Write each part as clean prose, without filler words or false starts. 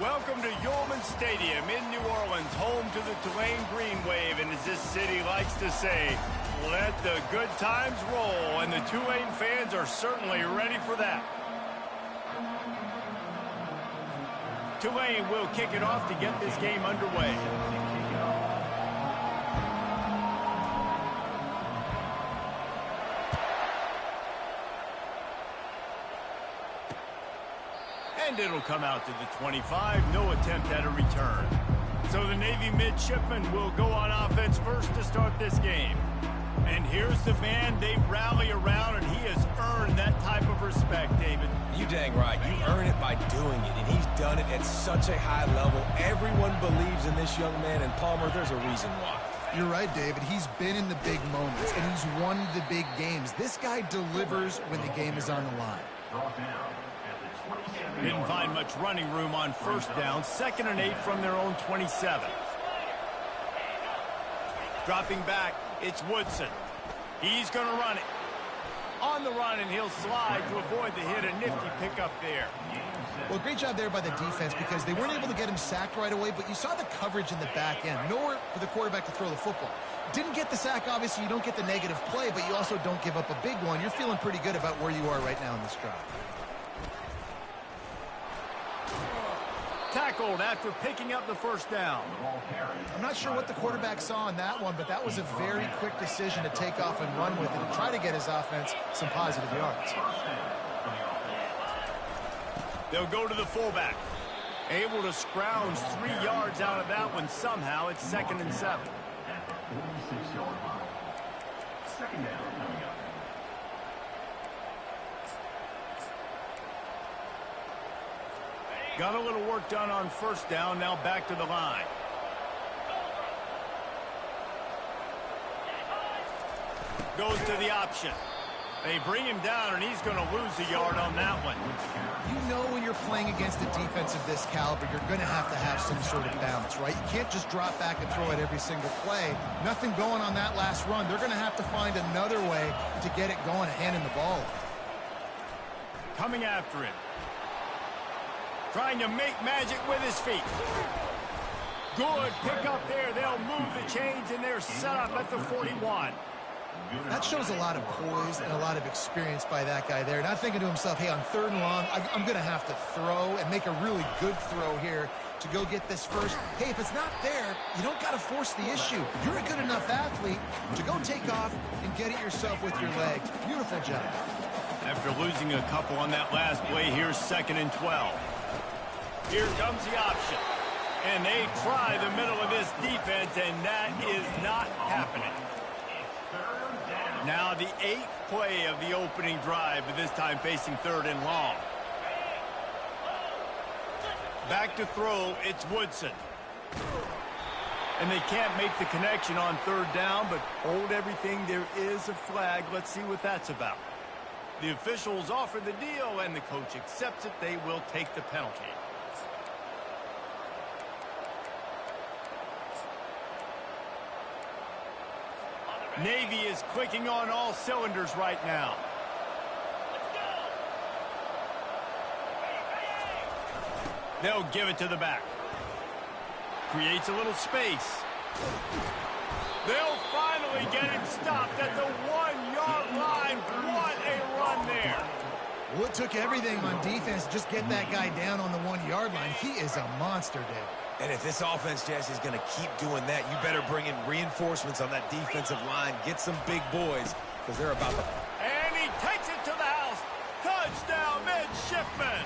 Welcome to Yulman Stadium in New Orleans, home to the Tulane Green Wave, and as this city likes to say, let the good times roll, and the Tulane fans are certainly ready for that. Tulane will kick it off to get this game underway. And it'll come out to the 25, no attempt at a return. So the Navy midshipmen will go on offense first to start this game. And here's the man they rally around, and he has earned that type of respect, David. You dang right. You earn it by doing it, and he's done it at such a high level. Everyone believes in this young man, and Palmer, there's a reason why. You're right, David. He's been in the big moments, and he's won the big games. This guy delivers when the game is on the line. Didn't find much running room on first down. 2nd and 8 from their own 27. Dropping back, it's Woodson. He's going to run it. On the run, and he'll slide to avoid the hit. A nifty pickup there. Well, great job there by the defense because they weren't able to get him sacked right away, but you saw the coverage in the back end. Nowhere for the quarterback to throw the football. Didn't get the sack, obviously. You don't get the negative play, but you also don't give up a big one. You're feeling pretty good about where you are right now in this drive. Tackled after picking up the first down. I'm not sure what the quarterback saw in that one, but that was a very quick decision to take off and run with it and try to get his offense some positive yards. They'll go to the fullback. Able to scrounge 3 yards out of that one somehow. It's 2nd and 7. Second down. Got a little work done on first down, now back to the line. Goes to the option. They bring him down, and he's going to lose a yard on that one. You know when you're playing against a defense of this caliber, you're going to have some sort of balance, right? You can't just drop back and throw it every single play. Nothing going on that last run. They're going to have to find another way to get it going, handing the ball. Coming after him. Trying to make magic with his feet. Good pick up there. They'll move the chains, and they're set up at the 41. That shows a lot of poise and a lot of experience by that guy there. Not thinking to himself, hey, on 3rd and long, I'm going to have to throw and make a really good throw here to go get this first. Hey, if it's not there, you don't got to force the issue. You're a good enough athlete to go take off and get it yourself with your legs. Beautiful job. After losing a couple on that last play, here's 2nd and 12. Here comes the option. And they try the middle of this defense, and that is not happening. Now the 8th play of the opening drive, but this time facing 3rd and long. Back to throw, it's Woodson. And they can't make the connection on 3rd down, but hold everything. There is a flag. Let's see what that's about. The officials offer the deal, and the coach accepts it. They will take the penalty. Navy is clicking on all cylinders right now. They'll give it to the back. Creates a little space. They'll finally get him stopped at the 1-yard line. What a run there. Well, it took everything on defense to just get that guy down on the 1-yard line. He is a monster, Dave. And if this offense, Jesse, is going to keep doing that, you better bring in reinforcements on that defensive line. Get some big boys, because they're about to... And he takes it to the house. Touchdown, midshipman.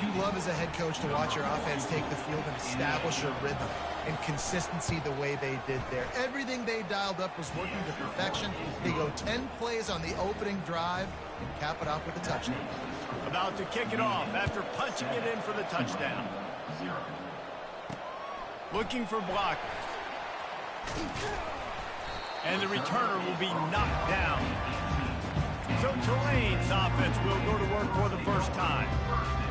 You love as a head coach to watch your offense take the field and establish a rhythm and consistency the way they did there. Everything they dialed up was working to perfection. They go 10 plays on the opening drive and cap it off with a touchdown. About to kick it off after punching it in for the touchdown. Looking for blockers. And the returner will be knocked down. So Tulane's offense will go to work for the first time.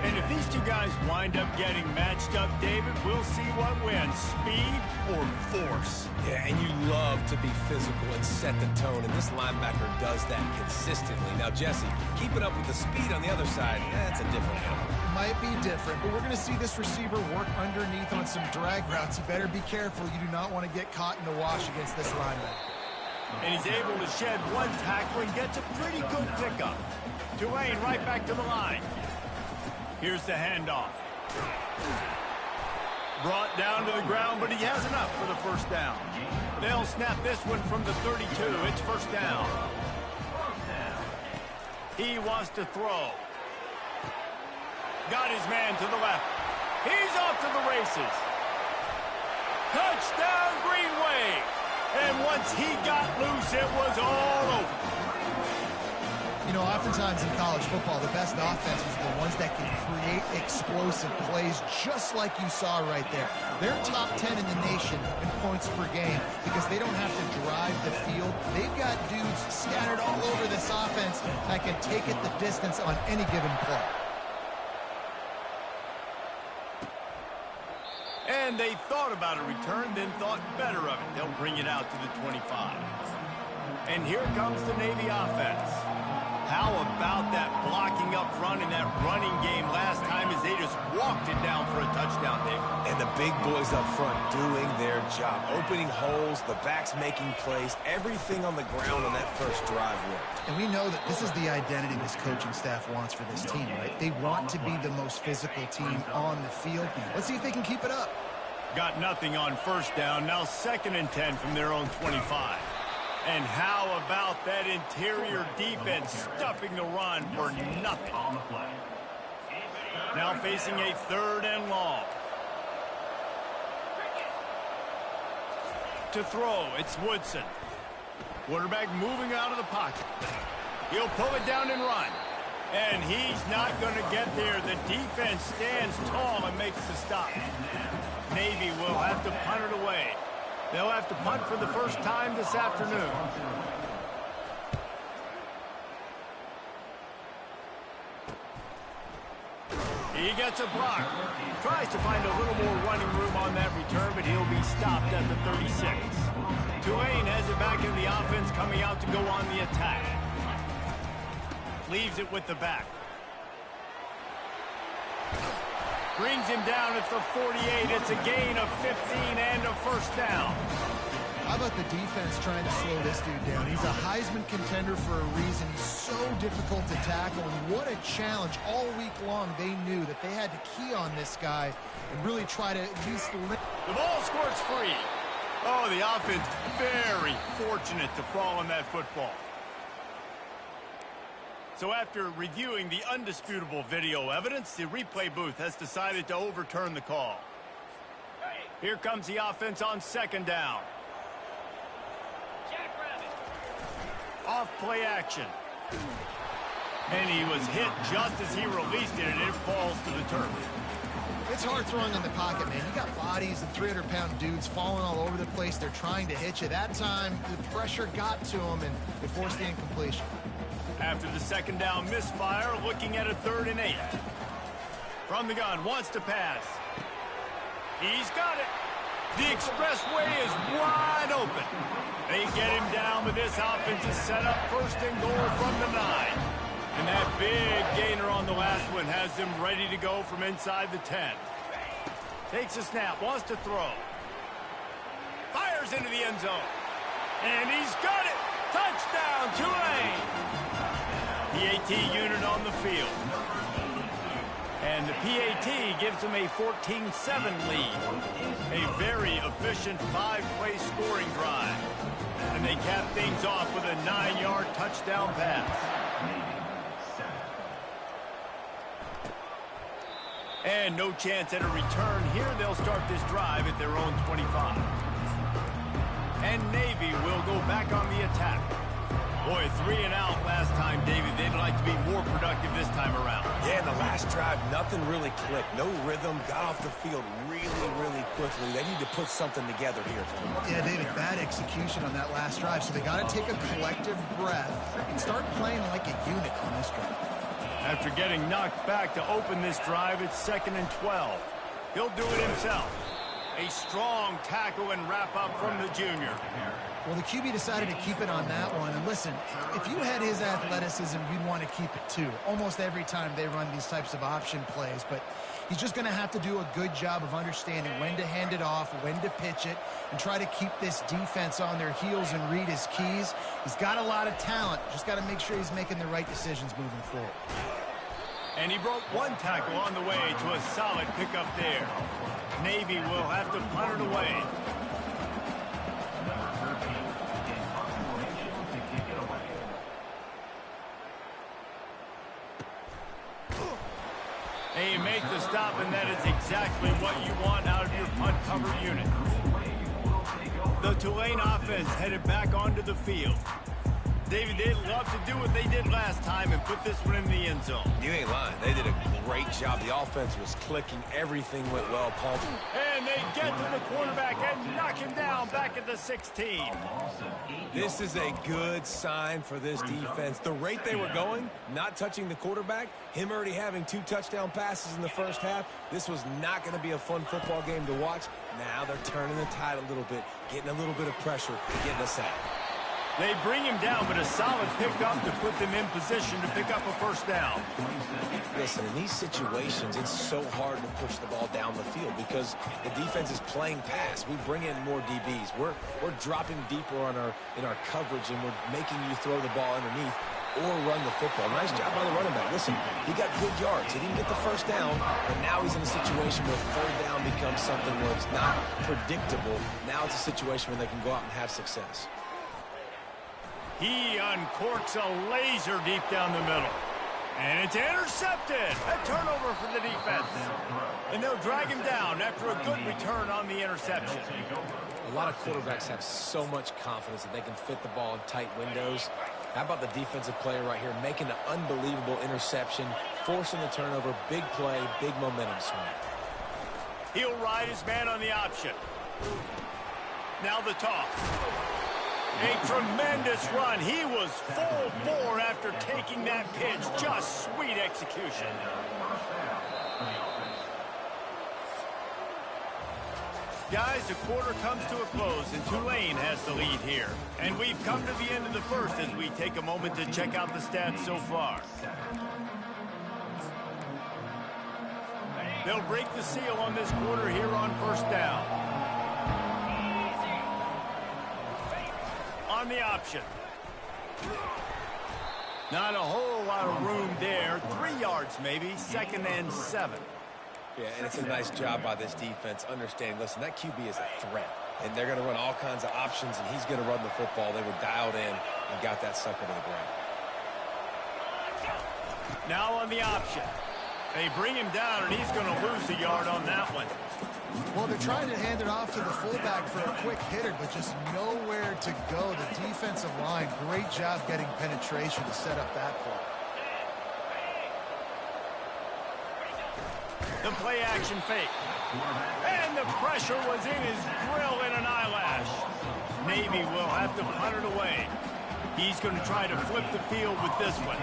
And if these two guys wind up getting matched up, David, we'll see what wins, speed or force. Yeah, and you love to be physical and set the tone, and this linebacker does that consistently. Now, Jesse, keeping up with the speed on the other side, that's a different animal. might be different, but we're going to see this receiver work underneath on some drag routes. You better be careful. You do not want to get caught in the wash against this lineman. And he's able to shed one tackle and gets a pretty good pickup. Tulane right back to the line. Here's the handoff. Brought down to the ground, but he has enough for the first down. They'll snap this one from the 32. It's first down. He wants to throw. Got his man to the left. He's off to the races. Touchdown, Green Wave. And once he got loose, it was all over. You know, oftentimes in college football, the best offenses are the ones that can create explosive plays, just like you saw right there. They're top 10 in the nation in points per game because they don't have to drive the field. They've got dudes scattered all over this offense that can take it the distance on any given play. And they thought about a return, then thought better of it. They'll bring it out to the 25. And here comes the Navy offense. How about that blocking up front in that running game last time as they just walked it down for a touchdown, David? And the big boys up front doing their job. Opening holes, the backs making plays, everything on the ground on that first drive worked. And we know that this is the identity this coaching staff wants for this team, right? They want to be the most physical team on the field. Let's see if they can keep it up. Got nothing on first down. Now 2nd and 10 from their own 25. And how about that interior defense stuffing the run for nothing? Now facing a 3rd and long. To throw, it's Woodson. Quarterback moving out of the pocket. He'll pull it down and run. And he's not going to get there. The defense stands tall and makes the stop. Navy will have to punt it away. They'll have to punt for the first time this afternoon. He gets a block. Tries to find a little more running room on that return, but he'll be stopped at the 36. Tulane has it back in the offense, coming out to go on the attack. Leaves it with the back. Brings him down at the 48. It's a gain of 15 and a first down. How about the defense trying to slow this dude down? He's a Heisman contender for a reason. He's so difficult to tackle, and what a challenge. All week long, they knew that they had to key on this guy and really try to at least limit. The ball squirts free. Oh, the offense very fortunate to fall on that football. So after reviewing the undisputable video evidence, the replay booth has decided to overturn the call. Here comes the offense on 2nd down. Off play action. And he was hit just as he released it, and it falls to the turf. It's hard throwing in the pocket, man. You got bodies and 300-pound dudes falling all over the place. They're trying to hit you. That time, the pressure got to him, and it forced the incompletion. After the 2nd down misfire, looking at a 3rd and 8. From the gun, wants to pass. He's got it. The expressway is wide open. They get him down, but this offense is set up 1st and goal from the 9. And that big gainer on the last one has them ready to go from inside the 10. Takes a snap, wants to throw. Fires into the end zone. And he's got it. Touchdown, Tulane. PAT unit on the field. And the PAT gives them a 14-7 lead. A very efficient 5-play scoring drive. And they cap things off with a 9-yard touchdown pass. And no chance at a return here. They'll start this drive at their own 25. And Navy will go back on the attack. Boy, 3 and out last time, David. They'd like to be more productive this time around. Yeah, in the last drive, nothing really clicked. No rhythm, got off the field really quickly. They need to put something together here. Yeah, David, bad execution on that last drive. So they got to take a collective breath and start playing like a unit on this drive. After getting knocked back to open this drive, it's 2nd and 12. He'll do it himself. A strong tackle and wrap up from the junior. Well, the QB decided to keep it on that one. And listen, if you had his athleticism, you'd want to keep it too. Almost every time they run these types of option plays. But he's just going to have to do a good job of understanding when to hand it off, when to pitch it, and try to keep this defense on their heels and read his keys. He's got a lot of talent. Just got to make sure he's making the right decisions moving forward. And he broke one tackle on the way to a solid pickup there. Navy will have to punt it away. And you make the stop, and that is exactly what you want out of your punt cover unit. The Tulane offense headed back onto the field. David, they'd love to do what they did last time and put this one in the end zone. You ain't lying. They did a great job. The offense was clicking. Everything went well, Paul. And they get to the quarterback and knock him down back at the 16. This is a good sign for this defense. The rate they were going, not touching the quarterback, him already having 2 touchdown passes in the first half, this was not going to be a fun football game to watch. Now they're turning the tide a little bit, getting a little bit of pressure, getting us out. They bring him down, but a solid pickup to put them in position to pick up a first down. Listen, in these situations, it's so hard to push the ball down the field because the defense is playing pass. We bring in more DBs. We're dropping deeper in our coverage, and we're making you throw the ball underneath or run the football. Nice job by the running back. Listen, he got good yards. He didn't get the first down, but now he's in a situation where third down becomes something where it's not predictable. Now it's a situation where they can go out and have success. He uncorks a laser deep down the middle. And it's intercepted. A turnover for the defense. And they'll drag him down after a good return on the interception. A lot of quarterbacks have so much confidence that they can fit the ball in tight windows. How about the defensive player right here making an unbelievable interception, forcing the turnover, big play, big momentum swing. He'll ride his man on the option. Now the toss. A tremendous run. He was full bore after taking that pitch. Just sweet execution. Guys, the quarter comes to a close, and Tulane has the lead here. And we've come to the end of the first as we take a moment to check out the stats so far. They'll break the seal on this quarter here on first down. On the option. Not a whole lot of room there. 3 yards maybe, 2nd and 7. Yeah, and it's a nice job by this defense understanding, listen, that QB is a threat. And they're going to run all kinds of options, and he's going to run the football. They were dialed in and got that sucker to the ground. Now on the option. They bring him down, and he's going to lose a yard on that one. Well, they're trying to hand it off to the fullback for a quick hitter, but just nowhere to go. The defensive line, great job getting penetration to set up that play. The play action fake. And the pressure was in his grill in an eyelash. Navy will have to punt it away. He's going to try to flip the field with this one.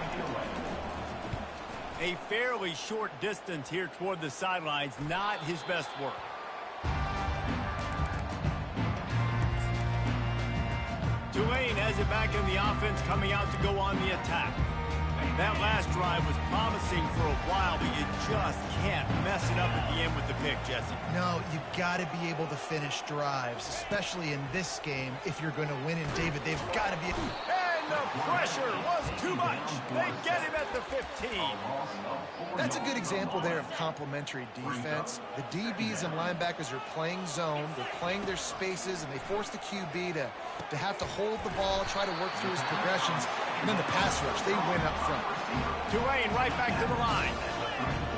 A fairly short distance here toward the sidelines, not his best work. Tulane has it back in the offense, coming out to go on the attack. That last drive was promising for a while, but you just can't mess it up at the end with the pick, Jesse. No, you got to be able to finish drives, especially in this game. If you're going to win, and David, they've got to be... And the pressure was too much. They get him at the 15. That's a good example there of complementary defense. The DBs and linebackers are playing zone. They're playing their spaces, and they force the QB to have to hold the ball, try to work through his progressions. And then the pass rush, they win up front. Tulane right back to the line.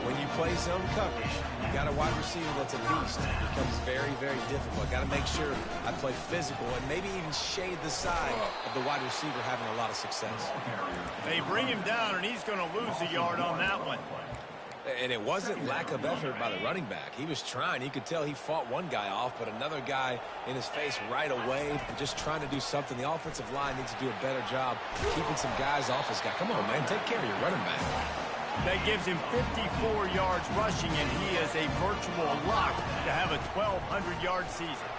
When you play zone coverage, you got a wide receiver that's a beast. It becomes very, very difficult. Got to make sure I play physical and maybe even shade the side of the wide receiver having a lot of success. They bring him down, and he's going to lose a yard on that one. And it wasn't lack of effort by the running back. He was trying. You could tell he fought one guy off, but another guy in his face right away, just trying to do something. The offensive line needs to do a better job keeping some guys off his guy. Come on, man. Take care of your running back. That gives him 54 yards rushing, and he is a virtual lock to have a 1,200-yard season.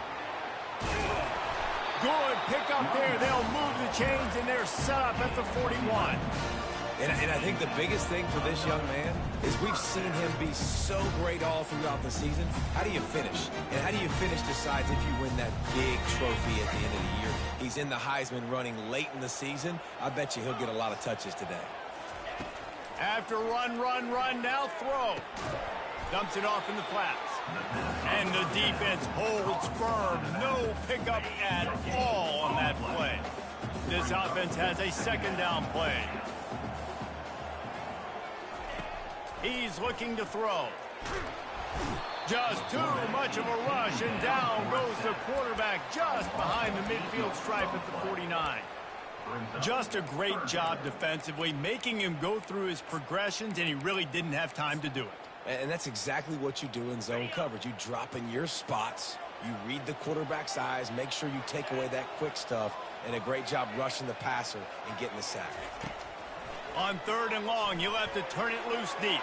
Good pick up there. They'll move the chains, and they're set up at the 41. And I think the biggest thing for this young man is we've seen him be so great all throughout the season. How do you finish? And how do you finish decides if you win that big trophy at the end of the year. He's in the Heisman running late in the season. I bet you he'll get a lot of touches today. After run, now throw. Dumps it off in the flats. And the defense holds firm. No pickup at all on that play. This offense has a second down play. He's looking to throw. Just too much of a rush, and down goes the quarterback just behind the midfield stripe at the 49. Just a great job defensively, making him go through his progressions, and he really didn't have time to do it. And that's exactly what you do in zone coverage. You drop in your spots, you read the quarterback's eyes, make sure you take away that quick stuff, and a great job rushing the passer and getting the sack. On 3rd and long, he'll have to turn it loose deep.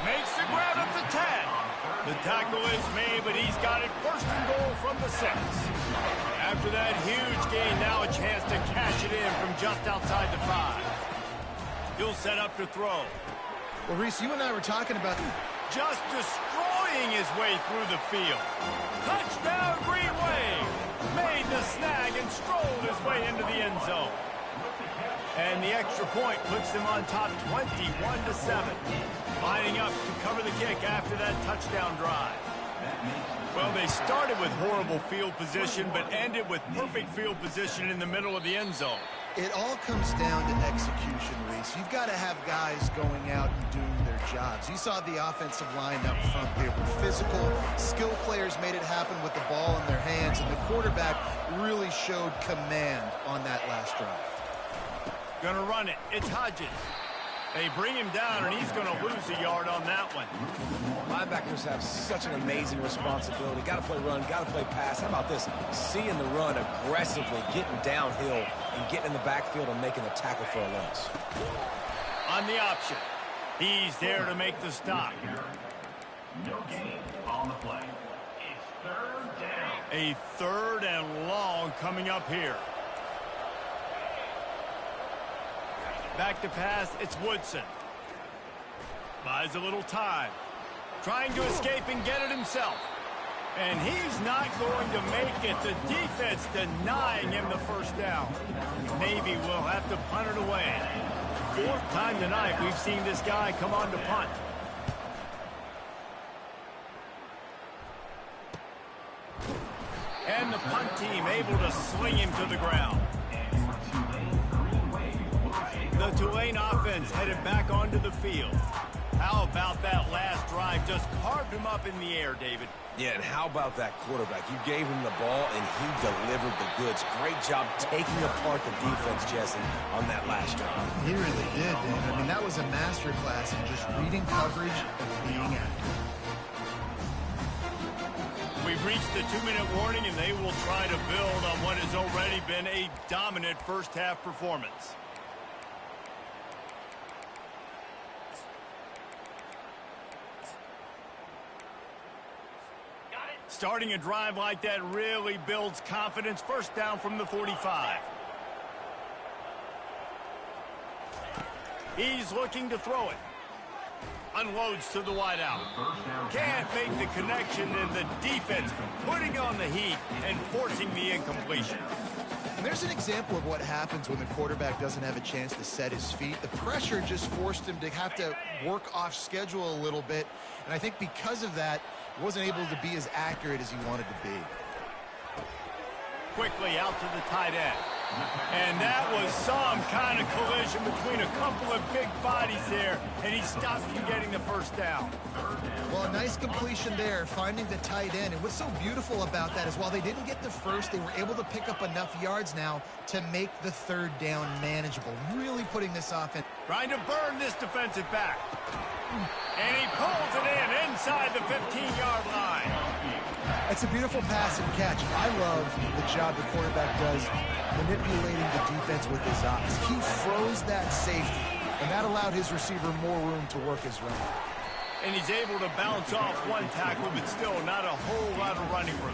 Makes the grab at the 10. The tackle is made, but he's got it 1st and goal from the 6. After that huge gain, now a chance to cash it in from just outside the 5. He'll set up to throw. Well, Reese, you and I were talking about just destroying his way through the field. Touchdown, Green Wave. Made the snag and strolled his way into the end zone. And the extra point puts them on top 21-7. Lining up to cover the kick after that touchdown drive. Well, they started with horrible field position, but ended with perfect field position in the middle of the end zone. It all comes down to execution, Reese. You've got to have guys going out and doing their jobs. You saw the offensive line up front. They were physical. Skill players made it happen with the ball in their hands, and the quarterback really showed command on that last drive. Gonna run it. It's Hodges. They bring him down, and he's going to lose a yard on that one. Linebackers have such an amazing responsibility. Got to play run, got to play pass. How about this? Seeing the run aggressively, getting downhill, and getting in the backfield and making the tackle for a loss. On the option. He's there to make the stop. No gain on the play. It's 3rd down. A 3rd and long coming up here. Back to pass, it's Woodson. Buys a little time. Trying to escape and get it himself. And he's not going to make it. The defense denying him the 1st down. Navy will have to punt it away. 4th time tonight we've seen this guy come on to punt. And the punt team able to sling him to the ground. The Tulane offense headed back onto the field. How about that last drive? Just carved him up in the air, David. Yeah, and how about that quarterback? You gave him the ball, and he delivered the goods. Great job taking apart the defense, Jesse, on that last drive. He really did, David. I mean, that was a masterclass in just reading coverage and being accurate. We've reached the 2-minute warning, and they will try to build on what has already been a dominant first-half performance. Starting a drive like that really builds confidence. 1st down from the 45. He's looking to throw it. Unloads to the wideout. Can't make the connection, and the defense putting on the heat and forcing the incompletion. And there's an example of what happens when the quarterback doesn't have a chance to set his feet. The pressure just forced him to have to work off schedule a little bit. And I think because of that, he wasn't able to be as accurate as he wanted to be. Quickly out to the tight end. And that was some kind of collision between a couple of big bodies there, and he stopped from getting the 1st down. Well, a nice completion there, finding the tight end. And what's so beautiful about that is while they didn't get the 1st, they were able to pick up enough yards now to make the 3rd down manageable. Really putting this offense. Trying to burn this defensive back. And he pulls it in inside the 15-yard line. It's a beautiful pass and catch. I love the job the quarterback does manipulating the defense with his eyes. He froze that safety. and that allowed his receiver more room to work his run. And he's able to bounce off one tackle, but still not a whole lot of running room.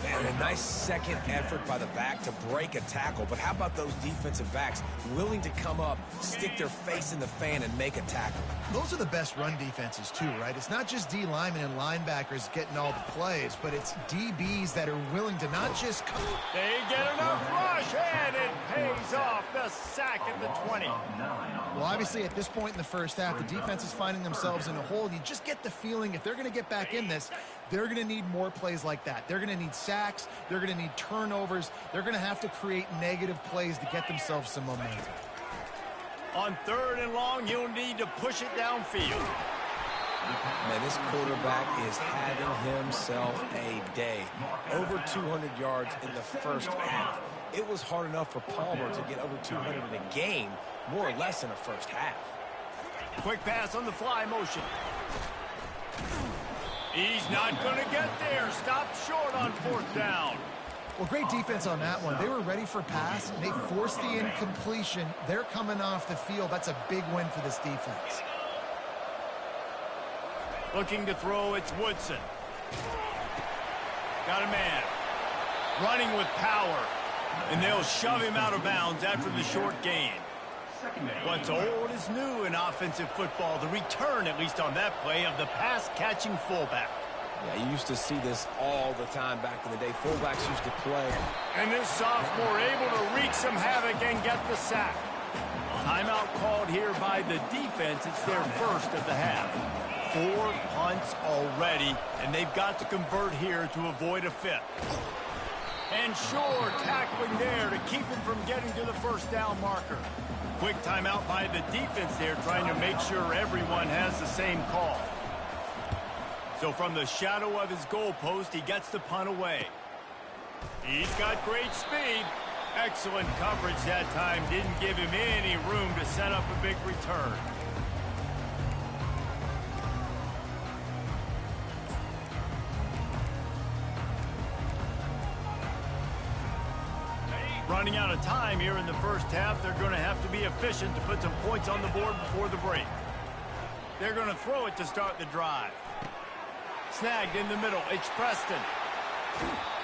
Man, a nice second effort by the back to break a tackle. But how about those defensive backs willing to come up, stick their face in the fan, and make a tackle? Those are the best run defenses, too, right? It's not just D linemen and linebackers getting all the plays, but it's DBs that are willing to not just come. They get enough rush, and it pays off. The sack at the 20. Well, obviously, at this point in the first half, the defense is finding themselves in a hole. You just get the feeling if they're going to get back in this, they're going to need more plays like that. They're going to need sacks. They're going to need turnovers. They're going to have to create negative plays to get themselves some momentum. On 3rd and long, you'll need to push it downfield. Man, this quarterback is having himself a day. Over 200 yards in the first half. It was hard enough for Palmer to get over 200 in a game, more or less in the first half. Quick pass on the fly motion. He's not going to get there. Stopped short on 4th down. Well, great defense on that one. They were ready for pass, and they forced the incompletion. They're coming off the field. That's a big win for this defense. Looking to throw, it's Woodson. Got a man. Running with power. And they'll shove him out of bounds after the short gain. What's old is new in offensive football. The return, at least on that play, of the pass-catching fullback. Yeah, you used to see this all the time back in the day. Fullbacks used to play. And this sophomore able to wreak some havoc and get the sack. Timeout called here by the defense. It's their first of the half. 4 punts already, and they've got to convert here to avoid a 5th. And Shore tackling there to keep him from getting to the 1st down marker. Quick timeout by the defense there, trying to make sure everyone has the same call. So from the shadow of his goalpost, he gets the punt away. He's got great speed. Excellent coverage that time. Didn't give him any room to set up a big return. Running out of time here in the first half. They're going to have to be efficient to put some points on the board before the break. They're going to throw it to start the drive. Snagged in the middle. It's Preston.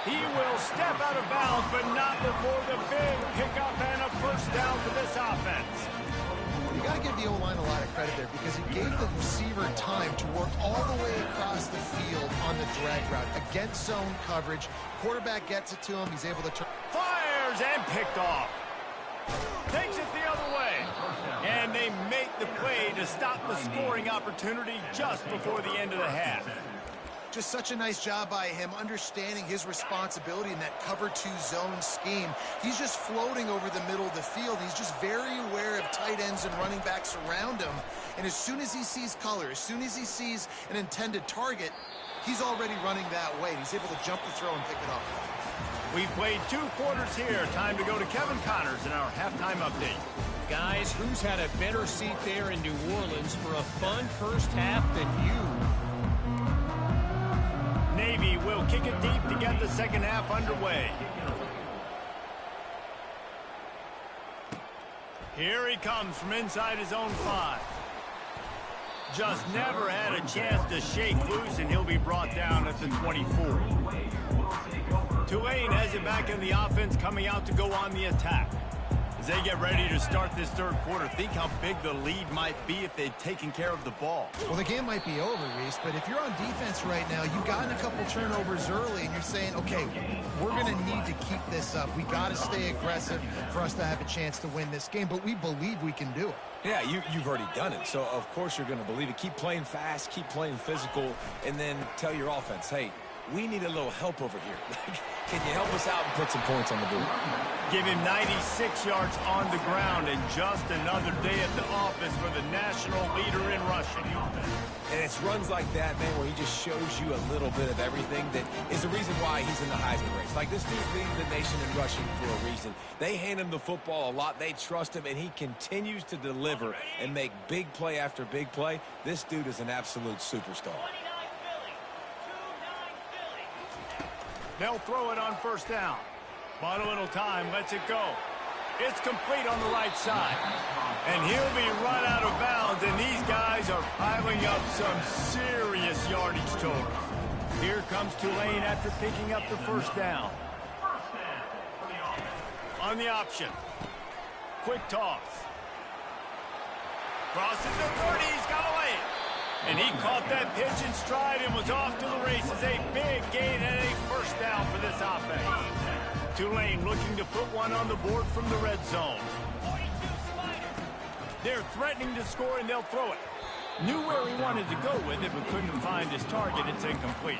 He will step out of bounds, but not before the big pickup and a 1st down for this offense. You got to give the O-line a lot of credit there because he gave the receiver time to work all the way across the field on the drag route. Against zone coverage, quarterback gets it to him. He's able to turn. Fires and picked off. Takes it the other way. And they make the play to stop the scoring opportunity just before the end of the half. Just such a nice job by him understanding his responsibility in that cover 2 zone scheme. He's just floating over the middle of the field. He's just very aware of tight ends and running backs around him. And as soon as he sees color, as soon as he sees an intended target, he's already running that way. He's able to jump the throw and pick it up. We've played 2 quarters here. Time to go to Kevin Connors in our halftime update. Guys, who's had a better seat there in New Orleans for a fun first half than you? Navy will kick it deep to get the second half underway. Here he comes from inside his own 5. Just never had a chance to shake loose, and he'll be brought down at the 24. Tulane has it back in the offense, coming out to go on the attack. As they get ready to start this 3rd quarter, think how big the lead might be if they'd taken care of the ball. Well, the game might be over, Reese, but if you're on defense right now, you've gotten a couple turnovers early, and you're saying, okay, we're going to need to keep this up. We got to stay aggressive for us to have a chance to win this game, but we believe we can do it. Yeah, you've already done it, so of course you're going to believe it. Keep playing fast, keep playing physical, and then tell your offense, hey, we need a little help over here. Can you help us out and put some points on the board? Give him 96 yards on the ground, and just another day at the office for the national leader in rushing. And it's runs like that, man, where he just shows you a little bit of everything that is the reason why he's in the Heisman race. Like, this dude leads the nation in rushing for a reason. They hand him the football a lot. They trust him, and he continues to deliver and make big play after big play. This dude is an absolute superstar. They'll throw it on 1st down. Bought a little time, lets it go. It's complete on the right side. And he'll be run out of bounds, and these guys are piling up some serious yardage totals. Here comes Tulane after picking up the first down. On the option. Quick toss. Crosses the 30, he's got away. And he caught that pitch in stride and was off to the races. A big gain and a first down for this offense. Tulane looking to put one on the board from the red zone. They're threatening to score, and they'll throw it. Knew where he wanted to go with it, but couldn't find his target. It's incomplete.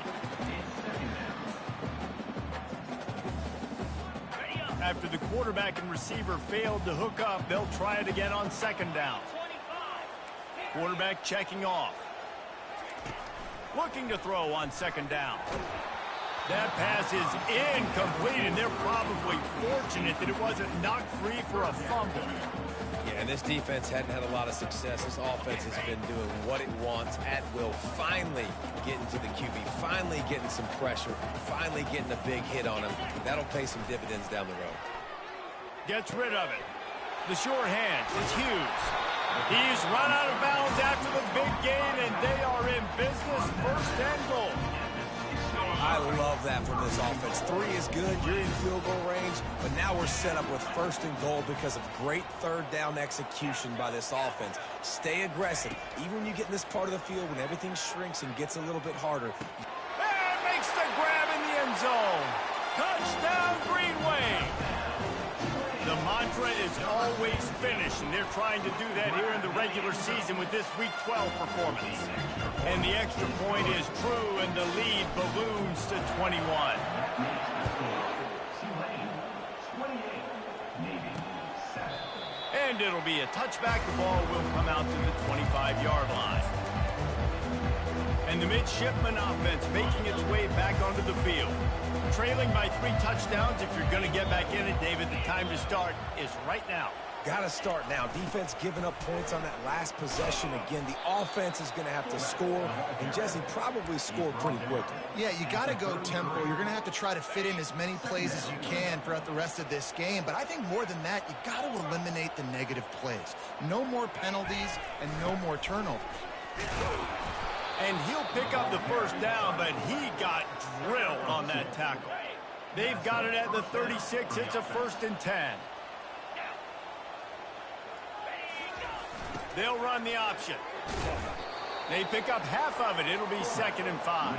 After the quarterback and receiver failed to hook up, they'll try it again on second down. Quarterback checking off. Looking to throw on second down. That pass is incomplete, and they're probably fortunate that it wasn't knocked free for a fumble. Yeah, and this defense hadn't had a lot of success. This offense has been doing what it wants at will. Finally getting to the QB, finally getting some pressure, finally getting a big hit on him. That'll pay some dividends down the road. Gets rid of it. The sure hands. It's Hughes. He's run out of bounds after the big gain, and they are in business. First and goal. I love that from this offense. 3 is good. You're in field goal range, but now we're set up with first and goal because of great third down execution by this offense. Stay aggressive. Even when you get in this part of the field, when everything shrinks and gets a little bit harder. And makes the grab in the end zone. Touchdown, Greenway. The mantra is always finish, and they're trying to do that here in the regular season with this Week 12 performance. And the extra point is true, and the lead balloons to 21. And it'll be a touchback. The ball will come out to the 25-yard line. And the midshipman offense making its way back onto the field. Trailing by 3 touchdowns. If you're going to get back in it, David, the time to start is right now. Got to start now. Defense giving up points on that last possession. Again, the offense is going to have to score, and Jesse probably scored pretty quickly. Yeah, you got to go tempo. You're going to have to try to fit in as many plays as you can throughout the rest of this game. But I think more than that, you got to eliminate the negative plays. No more penalties and no more turnovers. And he'll pick up the first down, but he got drilled on that tackle. They've got it at the 36. It's a 1st and 10. They'll run the option. They pick up half of it. It'll be 2nd and 5.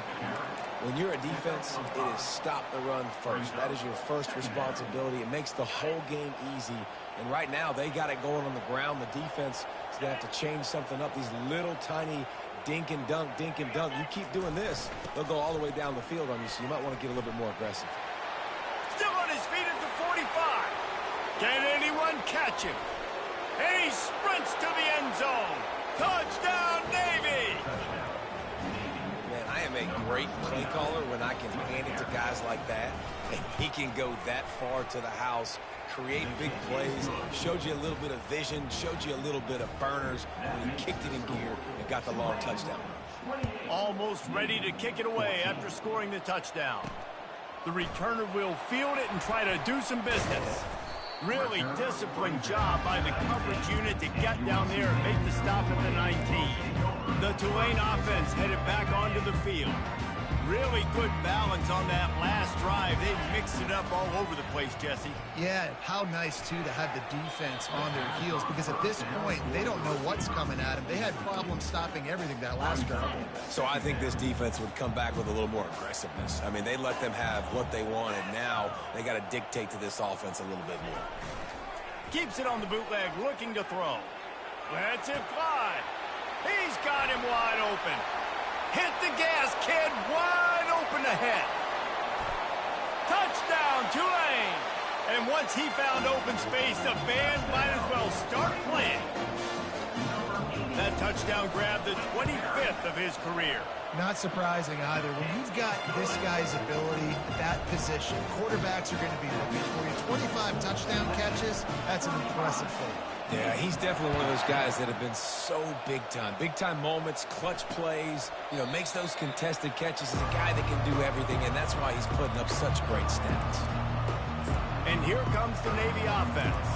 When you're a defense, it is stop the run first. That is your first responsibility. It makes the whole game easy. And right now, they got it going on the ground. The defense is going to have to change something up. These little tiny dink and dunk, dink and dunk. You keep doing this, they'll go all the way down the field on you, so you might want to get a little bit more aggressive. Still on his feet at the 45. Can anyone catch him? And he sprints to the end zone. Touchdown, Navy! Man, I am a great play caller when I can hand it to guys like that. And he can go that far to the house, create big plays, showed you a little bit of vision, showed you a little bit of burners when he kicked it in gear and got the long touchdown. Almost ready to kick it away after scoring the touchdown. The returner will field it and try to do some business. Really disciplined job by the coverage unit to get down there and make the stop at the 19. The Tulane offense headed back onto the field. Really good balance on that last drive. They mixed it up all over the place, Jesse. Yeah, how nice, too, to have the defense on their heels, because at this point, they don't know what's coming at them. They had problems stopping everything that last drive. So I think this defense would come back with a little more aggressiveness. I mean, they let them have what they wanted. Now they got to dictate to this offense a little bit more. Keeps it on the bootleg, looking to throw. Lets it fly. He's got him wide open. Hit the gas, kid. Wide open ahead. Touchdown, Tulane. And once he found open space, the band might as well start playing. That touchdown grabbed the 25th of his career. Not surprising either. When you've got this guy's ability at that position, quarterbacks are going to be looking for you. 25 touchdown catches, that's an impressive thing. Yeah, he's definitely one of those guys that have been so big time. Big time moments, clutch plays, makes those contested catches. He's a guy that can do everything, and that's why he's putting up such great stats. And here comes the Navy offense.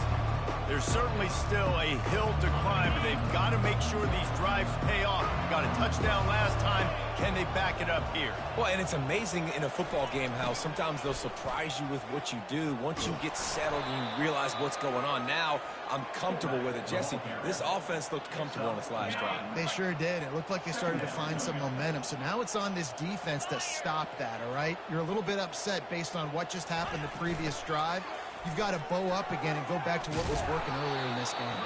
There's certainly still a hill to climb, but they've got to make sure these drives pay off. Got a touchdown last time. Can they back it up here? Well, and it's amazing in a football game how sometimes they'll surprise you with what you do. Once you get settled and you realize what's going on, now I'm comfortable with it. Jesse, this offense looked comfortable on its last drive. They sure did. It looked like they started to find some momentum. So now it's on this defense to stop that, all right? You're a little bit upset based on what just happened the previous drive. You've got to bow up again and go back to what was working earlier in this game.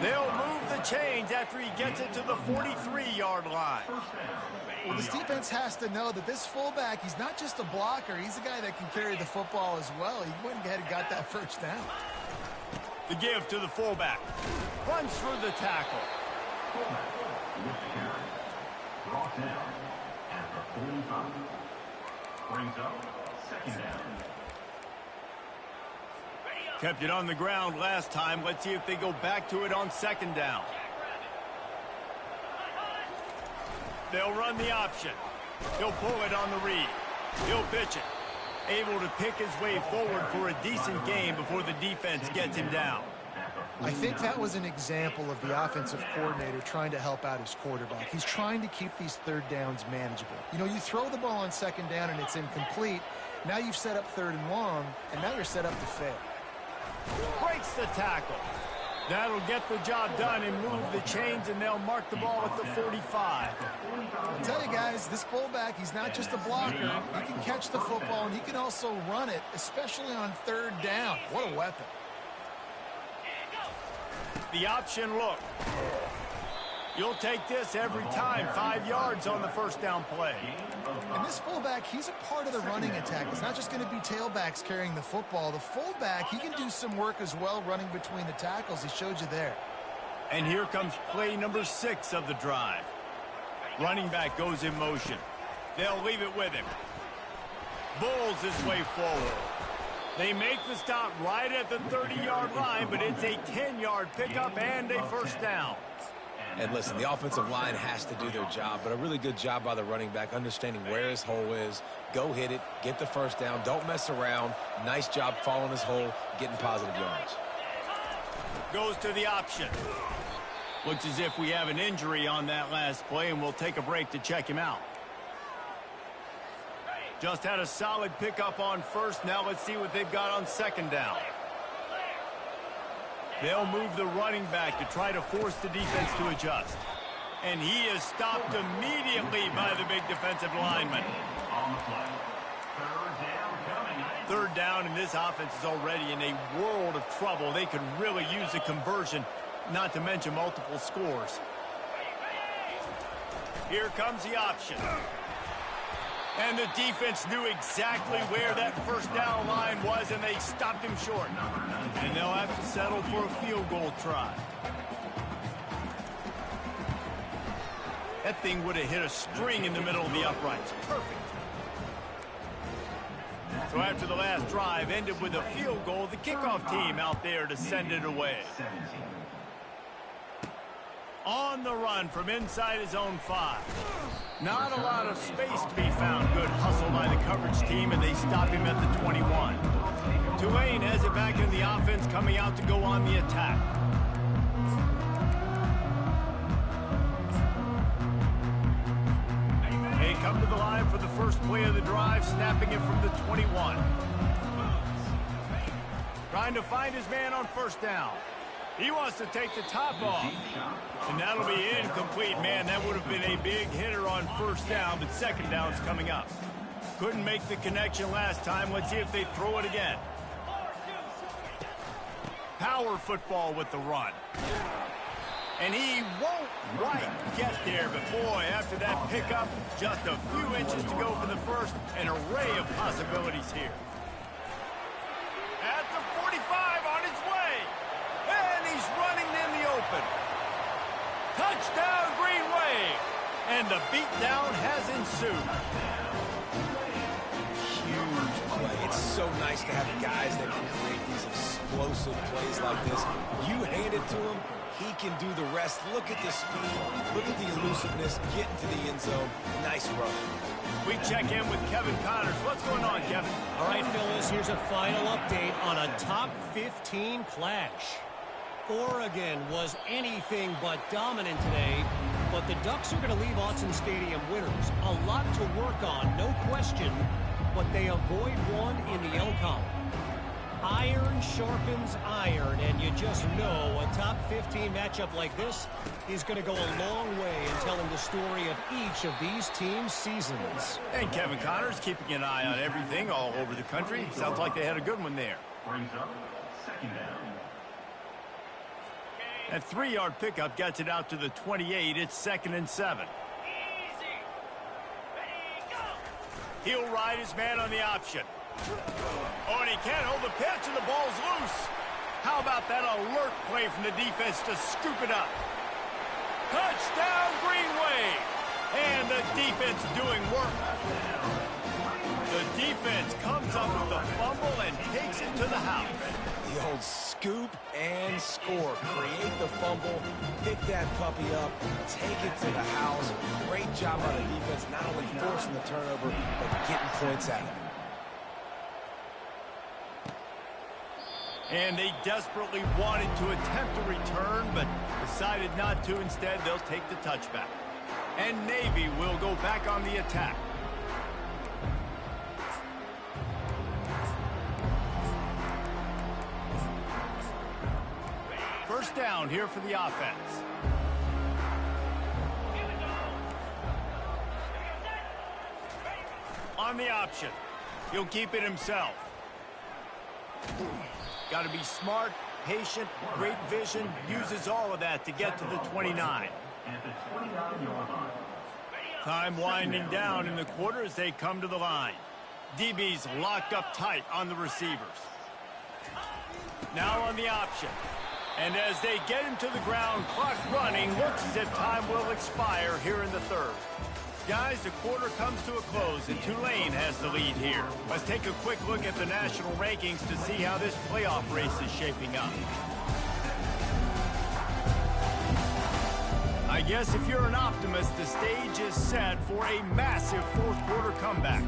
They'll move the chains after he gets it to the 43-yard line. Well, this defense has to know that this fullback, he's not just a blocker. He's a guy that can carry the football as well. He went ahead and got that first down. The give to the fullback. Runs for the tackle. Brought down at the 45. Brings up second down. Kept it on the ground last time. Let's see if they go back to it on second down. They'll run the option. He'll pull it on the read. He'll pitch it. Able to pick his way forward for a decent game before the defense gets him down. I think that was an example of the offensive coordinator trying to help out his quarterback. He's trying to keep these third downs manageable. You know, you throw the ball on second down and it's incomplete. Now you've set up third and long, and now you're set up to fail. Breaks the tackle. That'll get the job done and move the chains, and they'll mark the ball at the 45. I'll tell you guys, this fullback, he's not just a blocker. He can catch the football, and he can also run it, especially on third down. What a weapon. The option look. You'll take this every time. 5 yards on the first down play. And this fullback, he's a part of the running attack. It's not just going to be tailbacks carrying the football. The fullback, he can do some work as well running between the tackles. He showed you there. And here comes play number 6 of the drive. Running back goes in motion. They'll leave it with him. Bulls his way forward. They make the stop right at the 30-yard line, but it's a 10-yard pickup and a first down. And listen, the offensive line has to do their job, but a really good job by the running back understanding where his hole is. Go hit it, get the first down, don't mess around. Nice job following his hole, getting positive yards. Goes to the option. Looks as if we have an injury on that last play, and we'll take a break to check him out. Just had a solid pickup on first. Now let's see what they've got on second down. They'll move the running back to try to force the defense to adjust. And he is stopped immediately by the big defensive lineman. On the play. Third down, and this offense is already in a world of trouble. They could really use a conversion, not to mention multiple scores. Here comes the option. And the defense knew exactly where that first down line was, and they stopped him short. And they'll have to settle for a field goal try. That thing would have hit a string in the middle of the uprights. Perfect. So after the last drive ended with a field goal, the kickoff team out there to send it away. On the run from inside his own 5. Not a lot of space to be found. Good hustle by the coverage team, and they stop him at the 21. Tulane has it back in the offense, coming out to go on the attack. They come to the line for the first play of the drive, snapping it from the 21. Trying to find his man on first down. He wants to take the top off. And that'll be incomplete. Man, that would have been a big hitter on first down, but second down's coming up. Couldn't make the connection last time. Let's see if they throw it again. Power football with the run. And he won't quite get there, but boy, after that pickup, just a few inches to go for the first. An array of possibilities here. At the 45 on his way. And he's running in the open. Touchdown, Green Wave. And the beatdown has ensued. Huge play. It's so nice to have guys that can create these explosive plays like this. You hand it to him, he can do the rest. Look at the speed. Look at the elusiveness. Get into the end zone. Nice run. We check in with Kevin Connors. What's going on, Kevin? All right, Phyllis, here's a final update on a top 15 clash. Oregon was anything but dominant today, but the Ducks are going to leave Autzen Stadium winners. A lot to work on, no question, but they avoid one in the Elcom. Iron sharpens iron, and you just know a top 15 matchup like this is going to go a long way in telling the story of each of these teams' seasons. And Kevin Connors keeping an eye on everything all over the country. Sounds like they had a good one there. Brings up second down. That 3-yard pickup gets it out to the 28. It's 2nd and 7. He'll ride his man on the option. Oh, and he can't hold the pitch, and the ball's loose. How about that alert play from the defense to scoop it up? Touchdown, Green Wave! And the defense doing work. The defense comes up with the fumble and takes it to the house. The old scoop and score. Create the fumble, pick that puppy up, take it to the house. Great job by the defense, not only forcing the turnover, but getting points out of it. And they desperately wanted to attempt a return, but decided not to. Instead, they'll take the touchback. And Navy will go back on the attack. First down here for the offense. On the option. He'll keep it himself. Got to be smart, patient, great vision. Uses all of that to get to the 29. At the 29-yard line. Time winding down in the quarter as they come to the line. DB's locked up tight on the receivers. Now on the option. And as they get him to the ground, clock running, looks as if time will expire here in the third. Guys, the quarter comes to a close, and Tulane has the lead here. Let's take a quick look at the national rankings to see how this playoff race is shaping up. I guess if you're an optimist, the stage is set for a massive fourth-quarter comeback.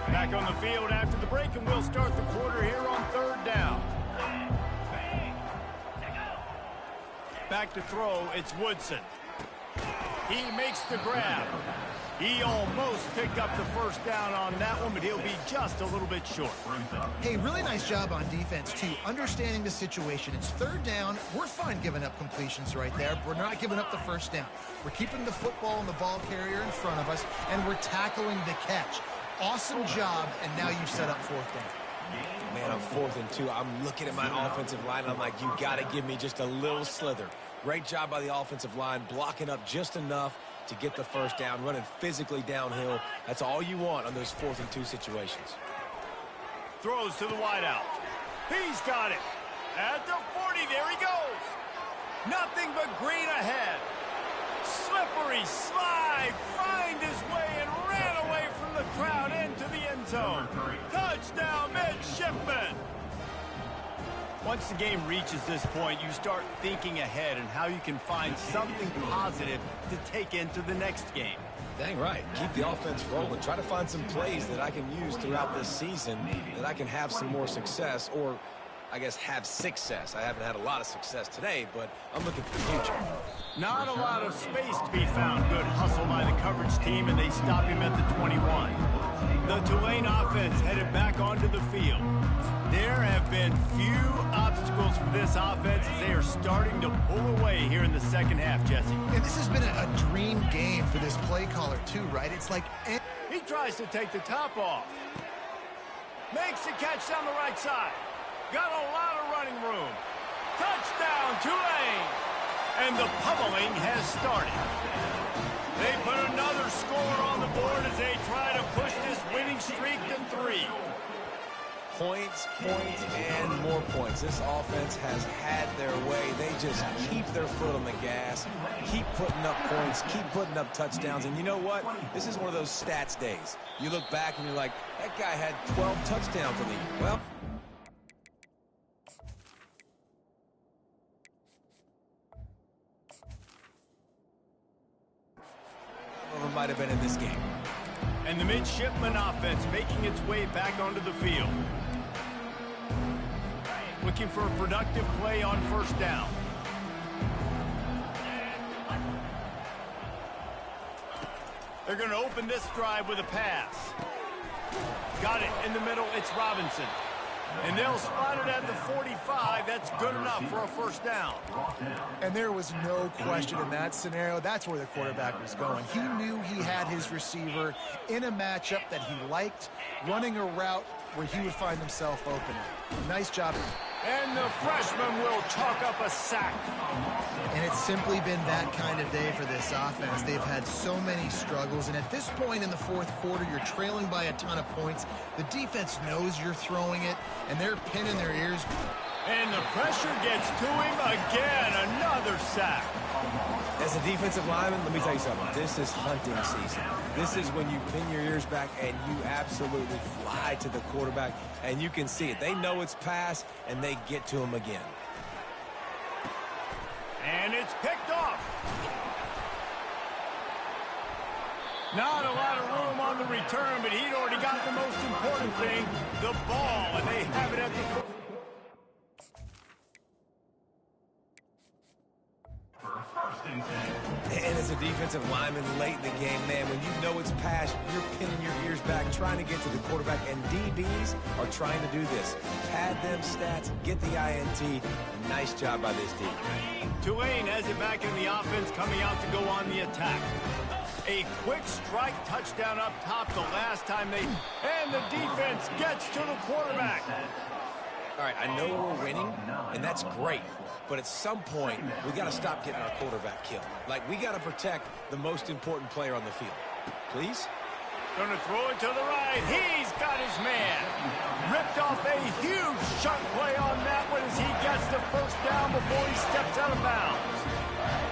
Back on the field after the break, and we'll start the quarter here on 3rd down. Back to throw, it's Woodson. He makes the grab. He almost picked up the first down on that one, but he'll be just a little bit short. Hey, really nice job on defense, too. Understanding the situation. It's 3rd down. We're fine giving up completions right there. We're not giving up the first down. We're keeping the football and the ball carrier in front of us, and we're tackling the catch. Awesome job, and now you've set up 4th down. Man, I'm 4th and 2. I'm looking at my offensive line, and I'm like, you got to give me just a little slither. Great job by the offensive line, blocking up just enough to get the first down, running physically downhill. That's all you want on those 4th and 2 situations. Throws to the wideout. He's got it. At the 40, there he goes. Nothing but green ahead. Slippery slide, find his way and ran away from the crowd into the end zone. Touchdown, midshipman. Once the game reaches this point, you start thinking ahead and how you can find something positive to take into the next game. Dang right. Keep the offense rolling. Try to find some plays that I can use throughout this season that I can have some more success, or I guess have success. I haven't had a lot of success today, but I'm looking for the future. Not a lot of space to be found. Good hustle by the coverage team, and they stop him at the 21. The Tulane offense headed back onto the field. There have been few obstacles for this offense as they are starting to pull away here in the second half, Jesse. And this has been a dream game for this play caller, too, right? It's like... He tries to take the top off. Makes the catch down the right side. Got a lot of running room. Touchdown, Tulane! And the pummeling has started. They put another score on the board as they try to push this winning streak to 3. Points, points, and more points. This offense has had their way. They just keep their foot on the gas, keep putting up points, keep putting up touchdowns. And you know what? This is one of those stats days. You look back and you're like, that guy had 12 touchdowns in the year. Well, it might have been in this game. And the midshipman offense making its way back onto the field. looking for a productive play on first down. They're going to open this drive with a pass. Got it in the middle. It's Robinson. And they'll spot it at the 45. That's good enough for a first down. And there was no question in that scenario. That's where the quarterback was going. He knew he had his receiver in a matchup that he liked, running a route where he would find himself open. Nice job. And the freshman will chalk up a sack. And it's simply been that kind of day for this offense. They've had so many struggles, and at this point in the fourth quarter, you're trailing by a ton of points. The defense knows you're throwing it, and they're pinning their ears. And the pressure gets to him again. Another sack. As a defensive lineman, let me tell you something. This is hunting season. This is when you pin your ears back and you absolutely fly to the quarterback, and you can see it. They know it's pass, and they get to him again. And it's picked off. Not a lot of room on the return, but he'd already got the most important thing, the ball, and they have it at the... And as a defensive lineman late in the game, man, when you know it's pass, you're pinning your ears back, trying to get to the quarterback, and DBs are trying to do this. Pad them stats, get the INT. Nice job by this D. Tulane has it back in the offense, coming out to go on the attack. A quick strike touchdown up top the last time they... And the defense gets to the quarterback. All right, I know we're winning, and that's great. But at some point, we got to stop getting our quarterback killed. Like, we got to protect the most important player on the field. Please? Going to throw it to the right. He's got his man. Ripped off a huge chunk play on that one as he gets the first down before he steps out of bounds.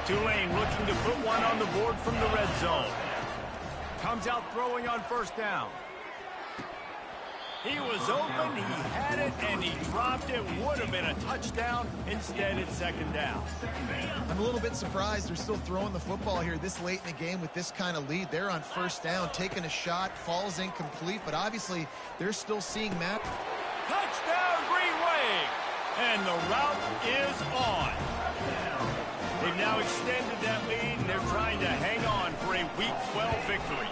Tulane looking to put one on the board from the red zone. Comes out throwing on first down. He was open, he had it, and he dropped it. Would have been a touchdown. Instead, it's second down. I'm a little bit surprised they're still throwing the football here this late in the game with this kind of lead. They're on first down, taking a shot, falls incomplete, but obviously they're still seeing Matt. Touchdown, Green Wave! And the route is on. They've now extended that lead, and they're trying to hang on for a Week 12 victory.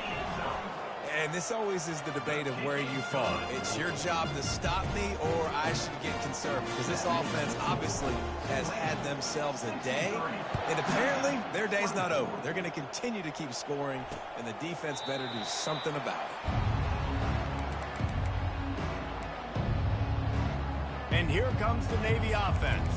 And this always is the debate of where you fall. It's your job to stop me, or I should get concerned, because this offense obviously has had themselves a day, and apparently their day's not over. They're going to continue to keep scoring, and the defense better do something about it. And here comes the Navy offense.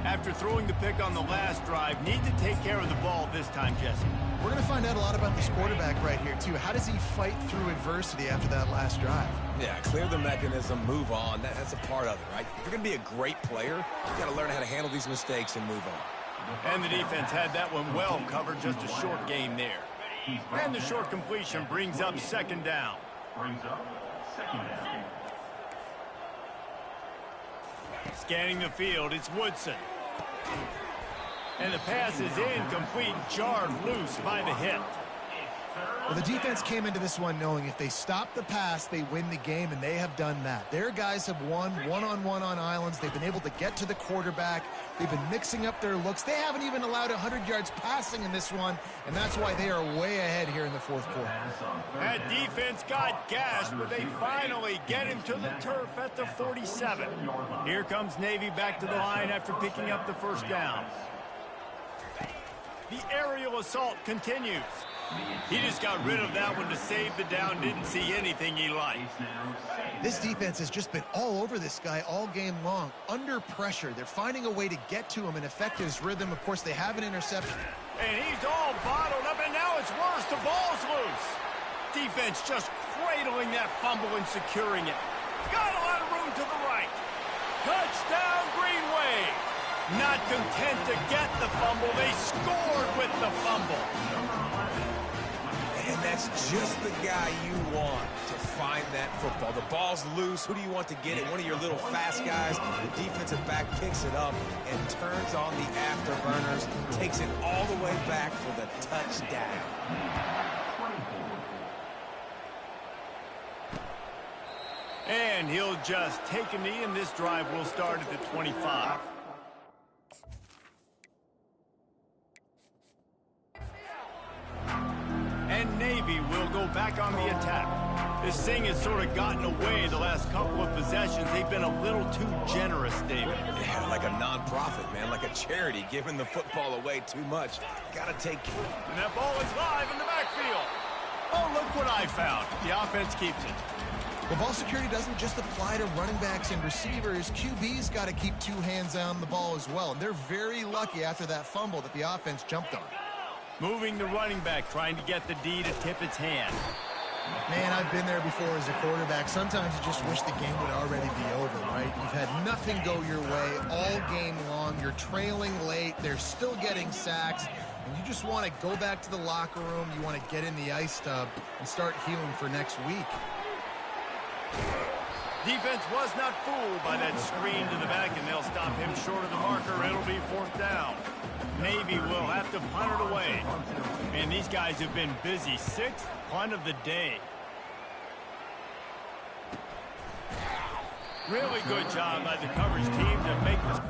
After throwing the pick on the last drive, need to take care of the ball this time, Jesse. We're going to find out a lot about this quarterback right here, too. How does he fight through adversity after that last drive? Yeah, clear the mechanism, move on. That's a part of it, right? If you're going to be a great player, you got to learn how to handle these mistakes and move on. And the defense had that one well covered, just a short game there. And the short completion brings up second down. Scanning the field, it's Woodson. And the pass is incomplete, jarred loose by the hit. Well, the defense came into this one knowing if they stop the pass, they win the game, and they have done that. Their guys have won one-on-one on islands. They've been able to get to the quarterback. They've been mixing up their looks. They haven't even allowed 100 yards passing in this one, and that's why they are way ahead here in the fourth quarter. That defense got gashed, but they finally get him to the turf at the 47. Here comes Navy back to the line after picking up the first down. The aerial assault continues. He just got rid of that one to save the down, didn't see anything he liked. This defense has just been all over this guy all game long. Under pressure, they're finding a way to get to him and affect his rhythm. Of course, they have an interception. And he's all bottled up, and now it's worse. The ball's loose. Defense just cradling that fumble and securing it. Got a lot of room to the right. Touchdown, Green Wave. Not content to get the fumble, they scored with the fumble. And that's just the guy you want to find that football. The ball's loose. Who do you want to get it? One of your little fast guys. The defensive back picks it up and turns on the afterburners, takes it all the way back for the touchdown. And he'll just take a knee, and this drive will start at the 25. And Navy will go back on the attack. This thing has sort of gotten away the last couple of possessions. They've been a little too generous, David. Yeah, like a non-profit, man, like a charity, giving the football away too much. Gotta take care. And that ball is live in the backfield. Oh, look what I found. The offense keeps it. Well, ball security doesn't just apply to running backs and receivers. QB's got to keep two hands on the ball as well. And they're very lucky after that fumble that the offense jumped on. Moving the running back, trying to get the D to tip its hand. Man, I've been there before as a quarterback. Sometimes you just wish the game would already be over, right? You've had nothing go your way all game long. You're trailing late. They're still getting sacks. And you just want to go back to the locker room. You want to get in the ice tub and start healing for next week. Defense was not fooled by that screen to the back, and they'll stop him short of the marker. It'll be 4th down. Navy will have to punt it away. Man, these guys have been busy. 6th punt of the day. Really good job by the coverage team to make this.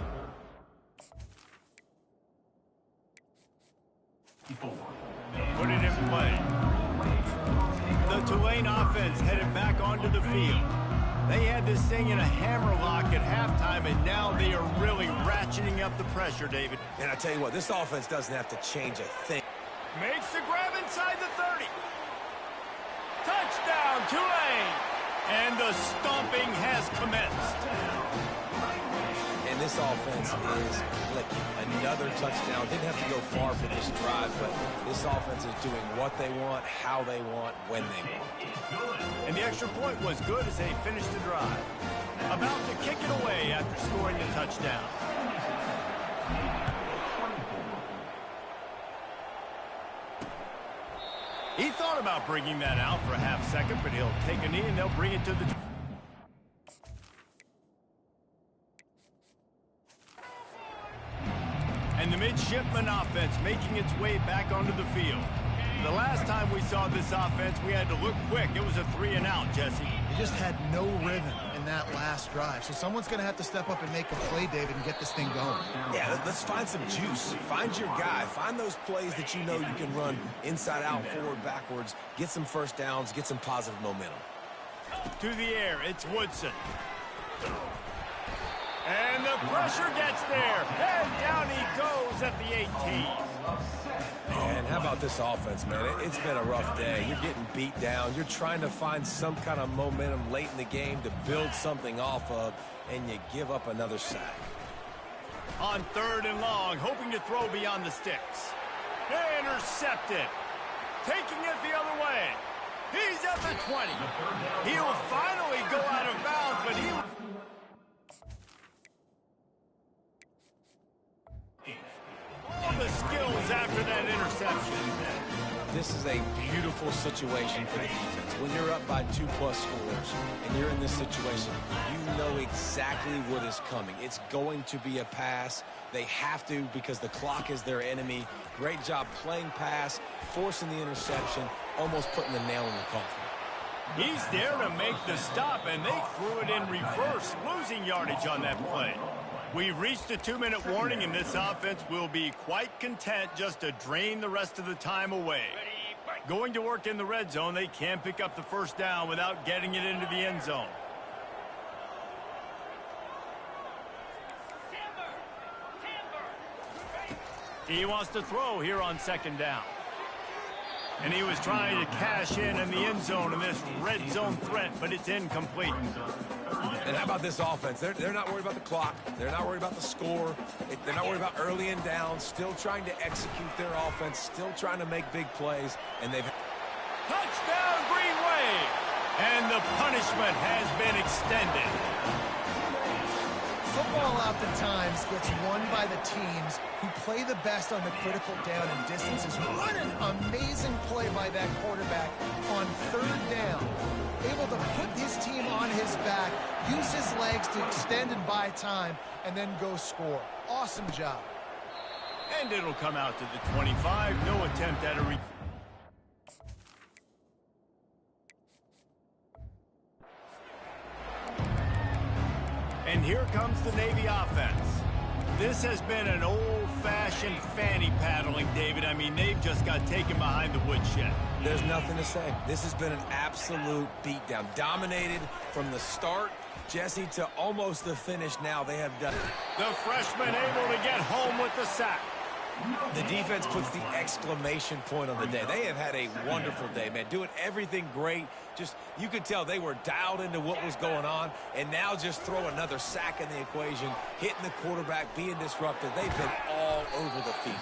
Put it in play. The Tulane offense headed back onto the field. They had this thing in a hammerlock at halftime, and now they are really ratcheting up the pressure, David. And I tell you what, this offense doesn't have to change a thing. Makes the grab inside the 30. Touchdown, Tulane! And the stomping has commenced. And this offense is clicking. Another touchdown. Didn't have to go far for this drive, but this offense is doing what they want, how they want, when they want. And the extra point was good as they finished the drive. About to kick it away after scoring the touchdown. He thought about bringing that out for a half second, but he'll take a knee and they'll bring it to the... And the midshipman offense making its way back onto the field. The last time we saw this offense, we had to look quick. It was a 3-and-out, Jesse. They just had no rhythm in that last drive. So someone's going to have to step up and make a play, David, and get this thing going. Yeah, let's find some juice. Find your guy. Find those plays that you know you can run inside out, forward, backwards. Get some first downs. Get some positive momentum. To the air, it's Woodson. And the pressure gets there. And down he goes at the 18. And how about this offense, man? It's been a rough day. You're getting beat down. You're trying to find some kind of momentum late in the game to build something off of, and you give up another sack. On 3rd and long, hoping to throw beyond the sticks. Intercepted. Taking it the other way. He's at the 20. He'll finally go out of bounds, but he... All the skills after that interception. This is a beautiful situation for the defense. When you're up by 2+ scores and you're in this situation, you know exactly what is coming. It's going to be a pass. They have to because the clock is their enemy. Great job playing pass, forcing the interception, almost putting the nail in the coffin. He's there to make the stop, and they threw it in reverse, losing yardage on that play. We've reached a 2-minute warning, and this offense will be quite content just to drain the rest of the time away. Going to work in the red zone, they can't pick up the first down without getting it into the end zone. He wants to throw here on 2nd down. And he was trying to cash in the end zone in this red zone threat, but it's incomplete. And how about this offense? They're not worried about the clock. They're not worried about the score. They're not worried about early and down. Still trying to execute their offense. Still trying to make big plays. And they've... Touchdown, Green Wave! And the punishment has been extended. Football oftentimes gets won by the teams who play the best on the critical down and distances. What an amazing play by that quarterback on 3rd down. Able to put his team on his back, use his legs to extend and buy time, and then go score. Awesome job. And it'll come out to the 25. No attempt at a... And here comes the Navy offense. This has been an old-fashioned fanny paddling, David. I mean, they've just got taken behind the woodshed. There's nothing to say. This has been an absolute beatdown. Dominated from the start, Jesse, to almost the finish now. They have done it. The freshman able to get home with the sack. The defense puts the exclamation point on the day. They have had a wonderful day, man. Doing everything great. Just, you could tell they were dialed into what was going on. And now just throw another sack in the equation. Hitting the quarterback, being disrupted. They've been all over the field.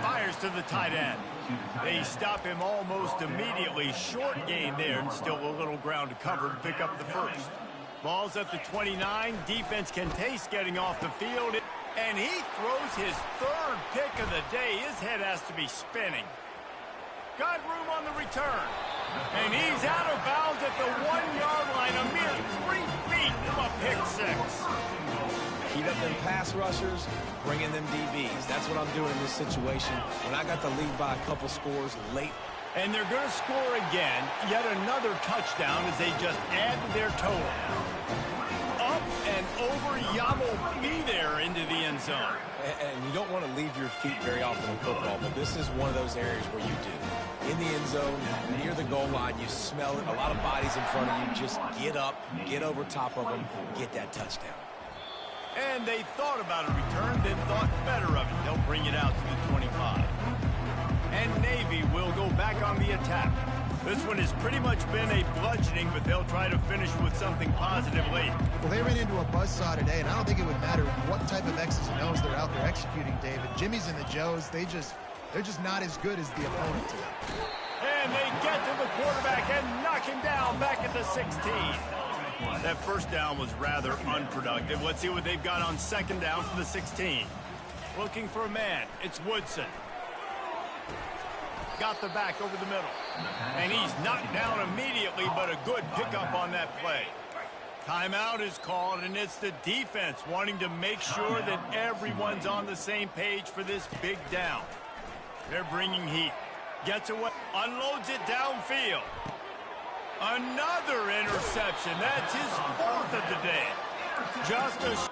Fires to the tight end. They stop him almost immediately. Short gain there, and still a little ground to cover to pick up the first. Ball's at the 29. Defense can taste getting off the field. And he throws his third pick of the day. His head has to be spinning. Got room on the return. And he's out of bounds at the 1-yard line. A mere 3 feet from a pick six. Heat up them pass rushers, bringing them DBs. That's what I'm doing in this situation. When I got the lead by a couple scores late. And they're going to score again. Yet another touchdown as they just add to their total. Up and over, Yamo be there into the end zone. And you don't want to leave your feet very often in football, but this is one of those areas where you do. In the end zone, near the goal line, you smell it. A lot of bodies in front of you. Just get up, get over top of them, get that touchdown. And they thought about a return, then thought better of it. They'll bring it out to the 25. And Navy will go back on the attack. This one has pretty much been a bludgeoning, but they'll try to finish with something positive late. Well, they ran into a buzzsaw today, and I don't think it would matter what type of X's and O's they're out there executing, David. Jimmy's and the Joes, they're just not as good as the opponent today. And they get to the quarterback and knock him down back at the 16. That first down was rather unproductive. Let's see what they've got on second down for the 16. Looking for a man. It's Woodson. Got the back over the middle. And he's knocked down immediately, but a good pickup on that play. Timeout is called, and it's the defense wanting to make sure that everyone's on the same page for this big down. They're bringing heat. Gets away, unloads it downfield. Another interception. That's his fourth of the day. Just a...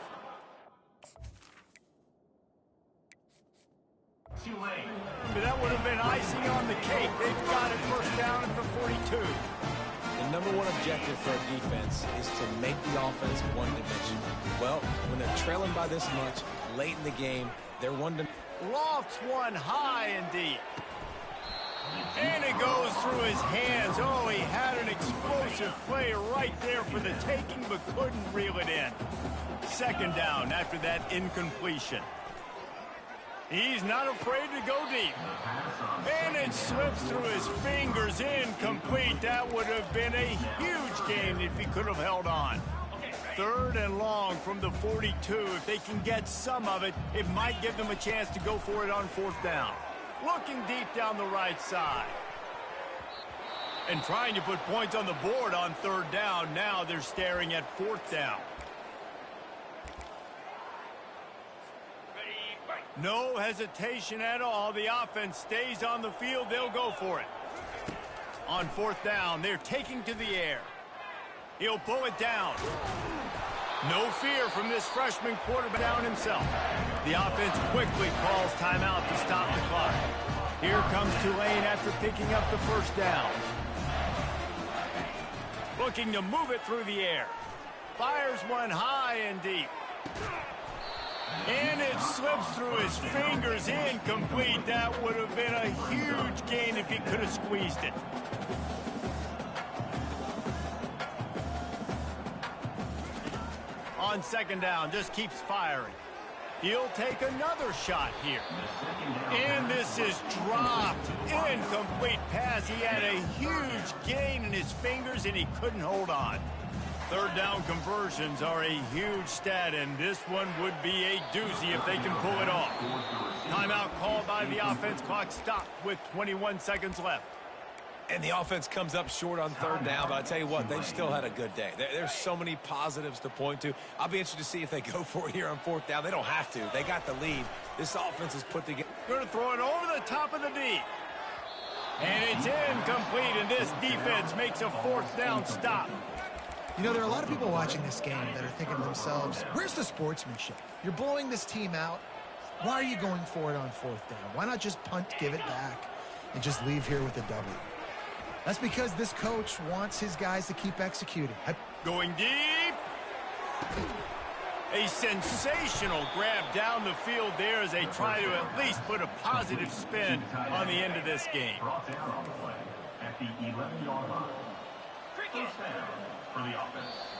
But that would have been icing on the cake. They've got it first down at the 42. The number one objective for a defense is to make the offense one-dimensional. Well, when they're trailing by this much, late in the game, they're one-dimensional. Lofts one high and deep. And it goes through his hands. Oh, he had an explosive play right there for the taking, but couldn't reel it in. Second down after that incompletion. He's not afraid to go deep. And it slips through his fingers, incomplete. That would have been a huge gain if he could have held on. Third and long from the 42. If they can get some of it, it might give them a chance to go for it on fourth down. Looking deep down the right side. And trying to put points on the board on third down. Now they're staring at fourth down. No hesitation at all. The offense stays on the field. They'll go for it. On fourth down, they're taking to the air. He'll pull it down. No fear from this freshman quarterback down himself. The offense quickly calls timeout to stop the clock. Here comes Tulane after picking up the first down. Looking to move it through the air. Fires one high and deep. And it slips through his fingers, incomplete. That would have been a huge gain if he could have squeezed it. On second down, just keeps firing. He'll take another shot here. And this is dropped. Incomplete pass. He had a huge gain in his fingers, and he couldn't hold on. Third down conversions are a huge stat, and this one would be a doozy if they can pull it off. Timeout called by the offense. Clock stopped with 21 seconds left. And the offense comes up short on third down, but I tell you what, they've still had a good day. There's so many positives to point to. I'll be interested to see if they go for it here on fourth down. They don't have to. They got the lead. This offense is put together. Going to throw it over the top of the D. And it's incomplete, and this defense makes a fourth down stop. You know, there are a lot of people watching this game that are thinking to themselves, where's the sportsmanship? You're blowing this team out. Why are you going for it on 4th down? Why not just punt, give it back, and just leave here with a W? That's because this coach wants his guys to keep executing. Going deep. A sensational grab down the field there as they try to at least put a positive spin on the end of this game. Brought down on the play at the 11-yard line. First down for the offense.